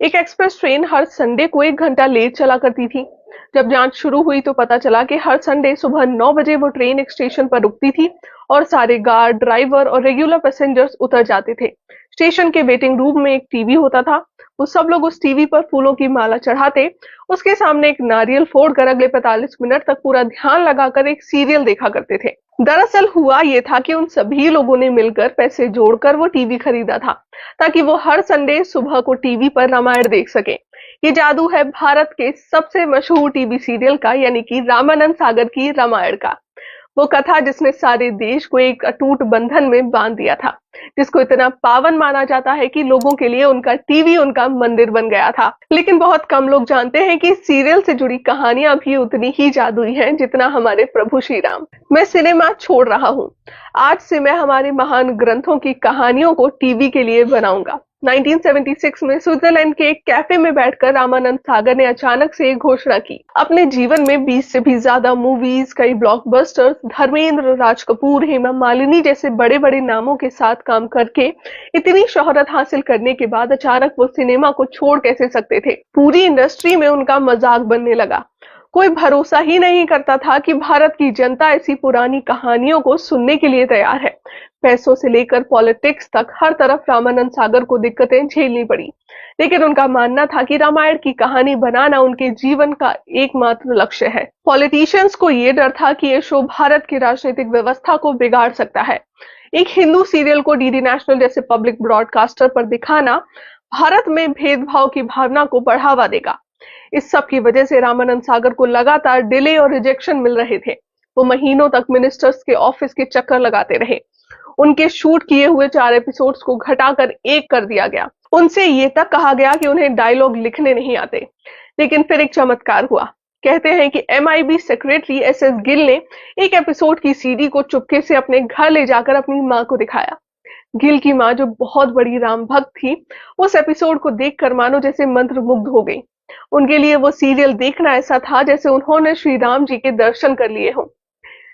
एक express train हर Sunday को 1 घंटा लेट चला करती थी। जब जांच शुरू हुई तो पता चला कि हर संडे सुबह 9 बजे वो ट्रेन एक स्टेशन पर रुकती थी और सारे गार्ड, ड्राइवर और रेगुलर पैसेंजर्स उतर जाते थे। स्टेशन के वेटिंग रूम में एक टीवी होता था। वो सब लोग उस टीवी पर फूलों की माला चढ़ाते, उसके सामने एक नारियल फोड़कर अगले 45 मिनट तक पूरा ध्यान लगाकर एक सीरियल देखा करते थे। दरअसल हुआ ये था कि उन सभी लोगों ने मिलकर पैसे जोड़कर वो टीवी खरीदा था, ताकि वो हर संडे सुबह को टीवी पर रामायण देख सके। ये जादू है भारत के सबसे मशहूर टीवी सीरियल का, यानी कि रामानंद सागर की रामायण का। वो कथा जिसने सारे देश को एक अटूट बंधन में बांध दिया था, जिसको इतना पावन माना जाता है कि लोगों के लिए उनका टीवी उनका मंदिर बन गया था। लेकिन बहुत कम लोग जानते हैं कि सीरियल से जुड़ी कहानियां भी उतनी ही जादुई हैं जितना हमारे प्रभु श्री राम। मैं सिनेमा छोड़ रहा हूँ। आज से मैं हमारे महान ग्रंथों की कहानियों को टीवी के लिए बनाऊंगा। 1976 में स्विट्जरलैंड के एक कैफे में बैठकर रामानंद सागर ने अचानक से एक घोषणा की। अपने जीवन में 20 से भी ज्यादा मूवीज, कई ब्लॉकबस्टर्स, धर्मेंद्र, राज कपूर, हेमा मालिनी जैसे बड़े बड़े नामों के साथ काम करके इतनी शोहरत हासिल करने के बाद अचानक वो सिनेमा को छोड़ कैसे सकते थे। पूरी इंडस्ट्री में उनका मजाक बनने लगा। कोई भरोसा ही नहीं करता था कि भारत की जनता ऐसी पुरानी कहानियों को सुनने के लिए तैयार है। पैसों से लेकर पॉलिटिक्स तक हर तरफ रामानंद सागर को दिक्कतें झेलनी पड़ी, लेकिन उनका मानना था कि रामायण की कहानी बनाना उनके जीवन का एकमात्र लक्ष्य है। पॉलिटिशियंस को ये डर था कि ये शो भारत की राजनीतिक व्यवस्था को बिगाड़ सकता है। एक हिंदू सीरियल को डीडी नेशनल जैसे पब्लिक ब्रॉडकास्टर पर दिखाना भारत में भेदभाव की भावना को बढ़ावा देगा। इस सब की वजह से रामानंद सागर को लगातार डिले और रिजेक्शन मिल रहे थे। वो महीनों तक मिनिस्टर्स के ऑफिस के चक्कर लगाते रहे। उनके शूट किए हुए 4 एपिसोड्स को घटाकर 1 कर दिया गया। उनसे ये तक कहा गया कि उन्हें डायलॉग लिखने नहीं आते। लेकिन फिर एक चमत्कार हुआ। कहते हैं कि MIB सेक्रेटरी SS गिल ने एक एपिसोड की CD को चुपके से अपने घर ले जाकर अपनी मां को दिखाया। गिल की मां, जो बहुत बड़ी राम भक्त थी, उस एपिसोड को देखकर मानो जैसे मंत्रमुग्ध हो गई। उनके लिए वो सीरियल देखना ऐसा था जैसे उन्होंने श्री राम जी के दर्शन कर लिए हों।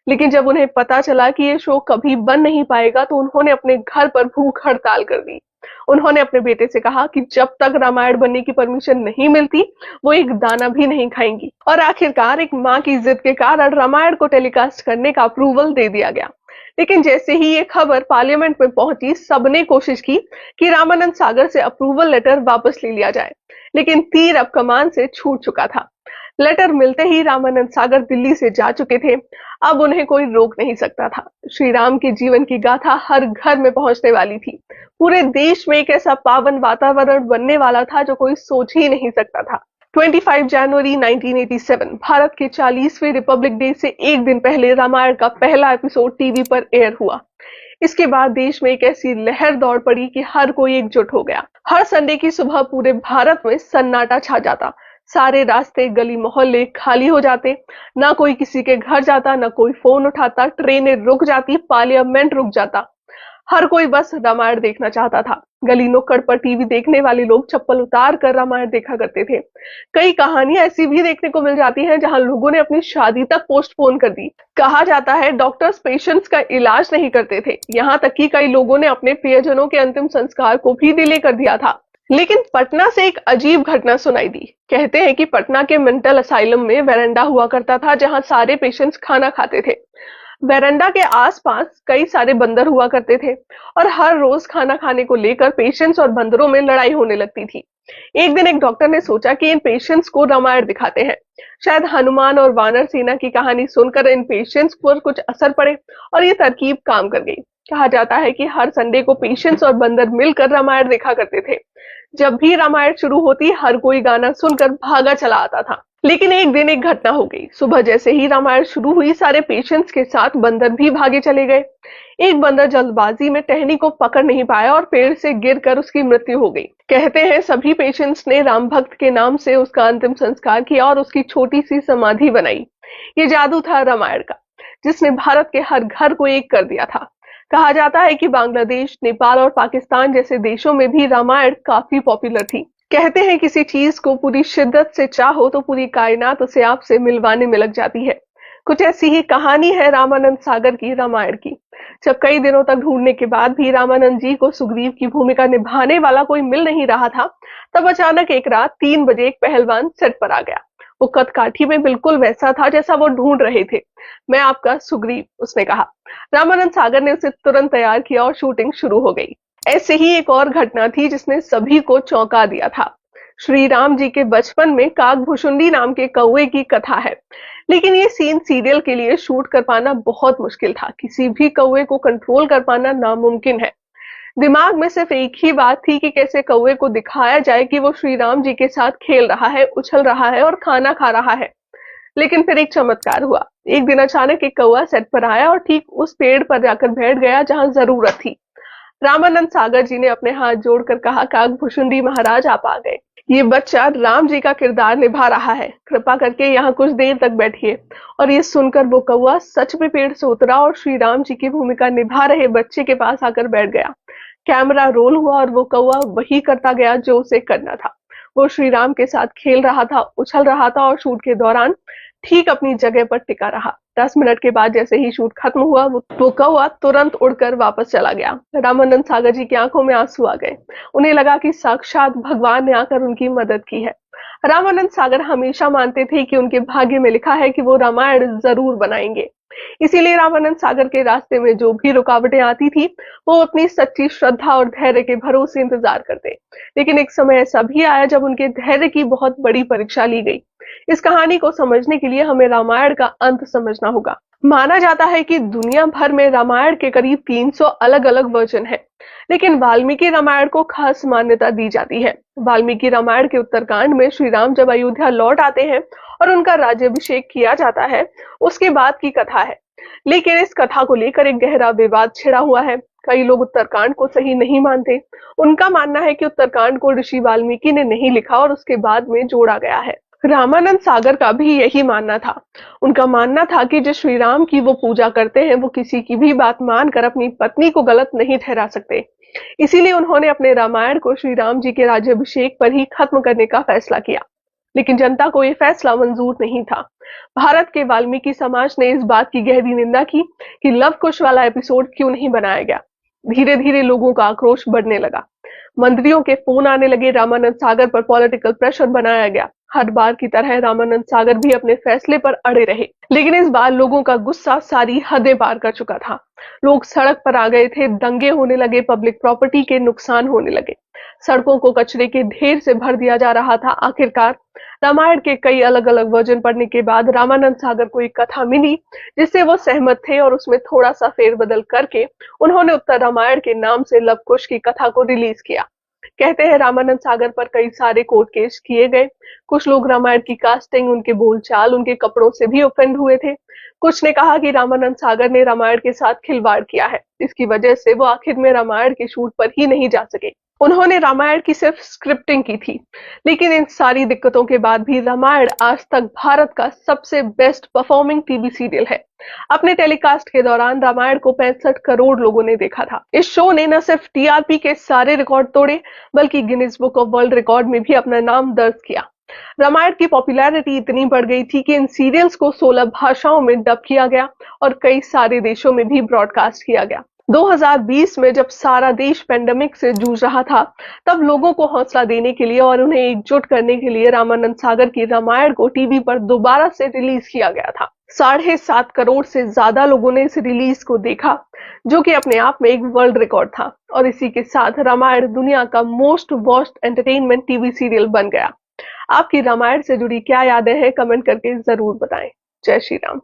लेकिन जब उन्हें पता चला कि ये शो कभी बन नहीं पाएगा तो उन्होंने अपने घर पर भूख हड़ताल कर दी। उन्होंने अपने बेटे से कहा कि जब तक रामायण बनने की परमिशन नहीं मिलती वो एक दाना भी नहीं खाएंगी। और आखिरकार एक मां की जिद के कारण रामायण को टेलीकास्ट करने का अप्रूवल दे दिया गया। लेकिन जैसे ही ये खबर पार्लियामेंट में पहुंची, सबने कोशिश की कि रामानंद सागर से अप्रूवल लेटर वापस ले लिया जाए, लेकिन तीर अब कमान से छूट चुका था। लेटर मिलते ही रामानंद सागर दिल्ली से जा चुके थे। अब उन्हें कोई रोक नहीं सकता था। श्री राम के जीवन की गाथा हर घर में पहुंचने वाली थी। पूरे देश में एक ऐसा पावन वातावरण बनने वाला था जो कोई सोच ही नहीं सकता था। 25 जनवरी 1987 भारत के 40वें रिपब्लिक डे से एक दिन पहले रामायण का पहला एपिसोड टीवी पर एयर हुआ। इसके बाद देश में एक ऐसी लहर दौड़ पड़ी कि हर कोई एकजुट हो गया। हर संडे की सुबह पूरे भारत में सन्नाटा छा जाता। सारे रास्ते, गली मोहल्ले खाली हो जाते। ना कोई किसी के घर जाता, ना कोई फोन उठाता। ट्रेनें रुक जाती, पार्लियामेंट रुक जाता। हर कोई बस रामायण देखना चाहता था। गली नुक्कड़ पर टीवी देखने वाले लोग चप्पल उतार कर रामायण देखा करते थे। कई कहानियां ऐसी भी देखने को मिल जाती हैं जहां लोगों ने अपनी शादी तक पोस्टपोन कर दी। कहा जाता है डॉक्टर्स पेशेंट्स का इलाज नहीं करते थे। यहाँ तक कि कई लोगों ने अपने प्रियजनों के अंतिम संस्कार को भी डिले कर दिया था। लेकिन पटना से एक अजीब घटना सुनाई दी। कहते हैं कि पटना के मेंटल असाइलम में वेरेंडा हुआ करता था जहां सारे पेशेंट्स खाना खाते थे। वेरेंडा के आसपास कई सारे बंदर हुआ करते थे और हर रोज खाना खाने को लेकर पेशेंट्स और बंदरों में लड़ाई होने लगती थी। एक दिन एक डॉक्टर ने सोचा कि इन पेशेंट्स को रामायण दिखाते हैं। शायद हनुमान और वानर सेना की कहानी सुनकर इन पेशेंट्स पर कुछ असर पड़े और ये तरकीब काम कर गई। कहा जाता है कि हर संडे को पेशेंट्स और बंदर मिलकर रामायण देखा करते थे। जब भी रामायण शुरू होती हर कोई गाना सुनकर भागा चला आता था। लेकिन एक दिन एक घटना हो गई। सुबह जैसे ही रामायण शुरू हुई सारे पेशेंट्स के साथ बंदर भी भागे चले गए। एक बंदर जल्दबाजी में टहनी को पकड़ नहीं पाया और पेड़ से गिरकर उसकी मृत्यु हो गई। कहते हैं सभी पेशेंट्स ने राम भक्त के नाम से उसका अंतिम संस्कार किया और उसकी छोटी सी समाधि बनाई। ये जादू था रामायण का, जिसने भारत के हर घर को एक कर दिया था। कहा जाता है कि बांग्लादेश, नेपाल और पाकिस्तान जैसे देशों में भी रामायण काफी पॉपुलर थी। कहते हैं किसी चीज को पूरी शिद्दत से चाहो तो पूरी कायनात उसे आपसे मिलवाने में लग जाती है। कुछ ऐसी ही कहानी है रामानंद सागर की रामायण की। जब कई दिनों तक ढूंढने के बाद भी रामानंद जी को सुग्रीव की भूमिका निभाने वाला कोई मिल नहीं रहा था, तब अचानक एक रात 3 बजे एक पहलवान सेट पर आ गया। वो कद काठी में बिल्कुल वैसा था जैसा वो ढूंढ रहे थे। मैं आपका सुग्रीव, उसने कहा। रामानंद सागर ने उसे तुरंत तैयार किया और शूटिंग शुरू हो गई। ऐसे ही एक और घटना थी जिसने सभी को चौंका दिया था। श्री राम जी के बचपन में काकभुशुंडी नाम के कौवे की कथा है। लेकिन ये सीन सीरियल के लिए शूट कर पाना बहुत मुश्किल था। किसी भी कौवे को कंट्रोल कर पाना नामुमकिन है। दिमाग में सिर्फ एक ही बात थी कि कैसे कौवे को दिखाया जाए कि वो श्री राम जी के साथ खेल रहा है, उछल रहा है और खाना खा रहा है। लेकिन फिर एक चमत्कार हुआ। एक दिन अचानक एक कौवा सेट पर आया और ठीक उस पेड़ पर जाकर बैठ गया जहां जरूरत थी। रामानंद सागर जी ने अपने हाथ जोड़कर कहा, काकभुशुंडी महाराज आप आ गए। ये बच्चा राम जी का किरदार निभा रहा है, कृपा करके यहाँ कुछ देर तक बैठिए। और ये सुनकर वो कौवा सच में पेड़ से उतरा और श्री राम जी की भूमिका निभा रहे बच्चे के पास आकर बैठ गया। कैमरा रोल हुआ और वो कौवा वही करता गया जो उसे करना था। वो श्री राम के साथ खेल रहा था, उछल रहा था और शूट के दौरान ठीक अपनी जगह पर टिका रहा। 10 मिनट के बाद जैसे ही शूट खत्म हुआ वो कौवा तुरंत उड़कर वापस चला गया। रामानंद सागर जी की आंखों में आंसू आ गए। उन्हें लगा कि साक्षात भगवान ने आकर उनकी मदद की है। रामानंद सागर हमेशा मानते थे कि उनके भाग्य में लिखा है कि वो रामायण जरूर बनाएंगे। इसीलिए रामानंद सागर के रास्ते में जो भी रुकावटें आती थी वो अपनी सच्ची श्रद्धा और धैर्य के भरोसे इंतजार करते। लेकिन एक समय ऐसा भी आया जब उनके धैर्य की बहुत बड़ी परीक्षा ली गई। इस कहानी को समझने के लिए हमें रामायण का अंत समझना होगा। माना जाता है कि दुनिया भर में रामायण के करीब 300 अलग अलग वर्जन हैं, लेकिन वाल्मीकि रामायण को खास मान्यता दी जाती है। वाल्मीकि रामायण के उत्तरकांड में श्री राम जब अयोध्या लौट आते हैं और उनका राज्याभिषेक किया जाता है, उसके बाद की कथा है। लेकिन इस कथा को लेकर एक गहरा विवाद छिड़ा हुआ है। कई लोग उत्तरकांड को सही नहीं मानते। उनका मानना है कि उत्तरकांड को ऋषि वाल्मीकि ने नहीं लिखा और उसके बाद में जोड़ा गया है। रामानंद सागर का भी यही मानना था। उनका मानना था कि जो श्री राम की वो पूजा करते हैं वो किसी की भी बात मानकर अपनी पत्नी को गलत नहीं ठहरा सकते। इसीलिए उन्होंने अपने रामायण को श्री राम जी के राज्याभिषेक पर ही खत्म करने का फैसला किया। लेकिन जनता को ये फैसला मंजूर नहीं था। भारत के वाल्मीकि समाज ने इस बात की गहरी निंदा की कि लव कुश वाला एपिसोड क्यों नहीं बनाया गया। धीरे धीरे लोगों का आक्रोश बढ़ने लगा। मंत्रियों के फोन आने लगे। रामानंद सागर पर पॉलिटिकल प्रेशर बनाया गया। हर बार की तरह रामानंद सागर भी अपने फैसले पर अड़े रहे। लेकिन इस बार लोगों का गुस्सा सारी हदें पार कर चुका था। लोग सड़क पर आ गए थे, दंगे होने लगे, पब्लिक प्रॉपर्टी के नुकसान होने लगे, सड़कों को कचरे के ढेर से भर दिया जा रहा था। आखिरकार रामायण के कई अलग अलग वर्जन पढ़ने के बाद रामानंद सागर को एक कथा मिली जिससे वो सहमत थे और उसमें थोड़ा सा फेरबदल करके उन्होंने उत्तर रामायण के नाम से लव कुश की कथा को रिलीज किया। कहते हैं रामानंद सागर पर कई सारे कोर्ट केस किए गए। कुछ लोग रामायण की कास्टिंग, उनके बोलचाल, उनके कपड़ों से भी ऑफेंड हुए थे। कुछ ने कहा कि रामानंद सागर ने रामायण के साथ खिलवाड़ किया है, इसकी वजह से वो आखिर में रामायण के शूट पर ही नहीं जा सके। उन्होंने रामायण की सिर्फ स्क्रिप्टिंग की थी। लेकिन इन सारी दिक्कतों के बाद भी रामायण आज तक भारत का सबसे बेस्ट परफॉर्मिंग टीवी सीरियल है। अपने टेलीकास्ट के दौरान रामायण को 65 करोड़ लोगों ने देखा था। इस शो ने न सिर्फ टीआरपी के सारे रिकॉर्ड तोड़े बल्कि Guinness book of world record में भी अपना नाम दर्ज किया। रामायण की पॉपुलैरिटी इतनी बढ़ गई थी कि इन सीरियल्स को 16 भाषाओं में डब किया गया और कई सारे देशों में भी ब्रॉडकास्ट किया गया। 2020 में जब सारा देश पेंडेमिक से जूझ रहा था, तब लोगों को हौसला देने के लिए और उन्हें एकजुट करने के लिए रामानंद सागर की रामायण को टीवी पर दोबारा से रिलीज किया गया था। 7.5 करोड़ से ज्यादा लोगों ने इस रिलीज को देखा, जो कि अपने आप में एक वर्ल्ड रिकॉर्ड था। और इसी के साथ रामायण दुनिया का most watched entertainment TV serial बन गया। आपकी रामायण से जुड़ी क्या यादें हैं, कमेंट करके जरूर बताएं। जय श्री राम।